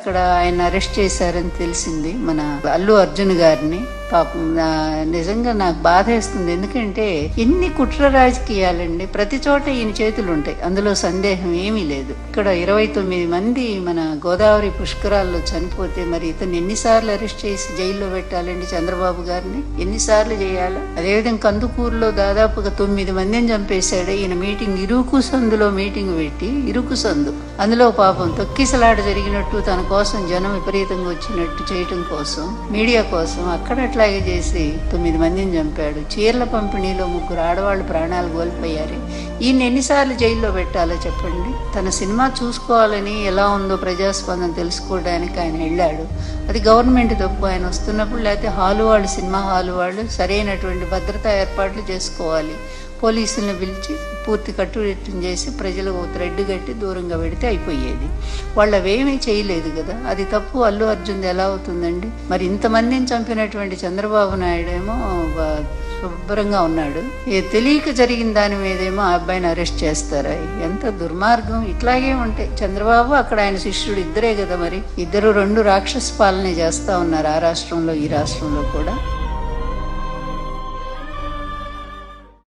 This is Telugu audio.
అక్కడ ఆయన అరెస్ట్ చేశారని తెలిసింది, మన అల్లు అర్జున్ గారిని. పాపం నిజంగా నాకు బాధేస్తుంది. ఎందుకంటే ఎన్ని కుట్ర రాజకీయాలండి, ప్రతి చోట ఈయన చేతులు ఉంటాయి, అందులో సందేహం ఏమీ లేదు. ఇక్కడ 29 మంది మన గోదావరి పుష్కరాల్లో చనిపోతే మరి ఇతను ఎన్నిసార్లు అరెస్ట్ చేసి జైల్లో పెట్టాలండి? చంద్రబాబు గారిని ఎన్నిసార్లు చేయాలి? అదేవిధంగా కందుకూరులో దాదాపుగా 9 మందిని చంపేశాడు ఈయన. మీటింగ్ ఇరుకు సందులో మీటింగ్ పెట్టి, ఇరుకు సందు, అందులో పాపం తొక్కిసలాట జరిగినట్టు తన కోసం జనం విపరీతంగా వచ్చినట్టు చేయటం కోసం, మీడియా కోసం అక్కడ అట్లాగే చేసి 9 మందిని చంపాడు. చీరల పంపిణీలో 3 ఆడవాళ్ళు ప్రాణాలు కోల్పోయారు. ఈయన ఎన్నిసార్లు జైల్లో పెట్టాలో చెప్పండి? తన సినిమా చూసుకోవాలని, ఎలా ఉందో ప్రజాస్పందన తెలుసుకోవడానికి ఆయన వెళ్ళాడు. అది గవర్నమెంట్ తప్పు. ఆయన వస్తున్నప్పుడు లేకపోతే హాలు వాళ్ళు, సినిమా హాలు వాళ్ళు సరైనటువంటి భద్రతా ఏర్పాట్లు చేసుకోవాలి. పోలీసులను పిలిచి పూర్తి కట్టుదిట్టం చేసి ప్రజలకు థ్రెడ్ కట్టి దూరంగా పెడితే అయిపోయేది. వాళ్ళు అవేమీ చేయలేదు కదా, అది తప్పు. అల్లు అర్జున్ ఎలా అవుతుందండి? మరి ఇంతమందిని చంపినటువంటి చంద్రబాబు నాయుడు ఏమో శుభ్రంగా ఉన్నాడు, తెలియక జరిగిన దాని మీదేమో ఆ అబ్బాయిని అరెస్ట్ చేస్తారా? ఎంత దుర్మార్గం! ఇట్లాగే ఉంటాయి. చంద్రబాబు అక్కడ ఆయన శిష్యుడు ఇద్దరే కదా, మరి ఇద్దరు 2 రాక్షస పాలన చేస్తా ఉన్నారు, ఆ రాష్ట్రంలో ఈ రాష్ట్రంలో కూడా.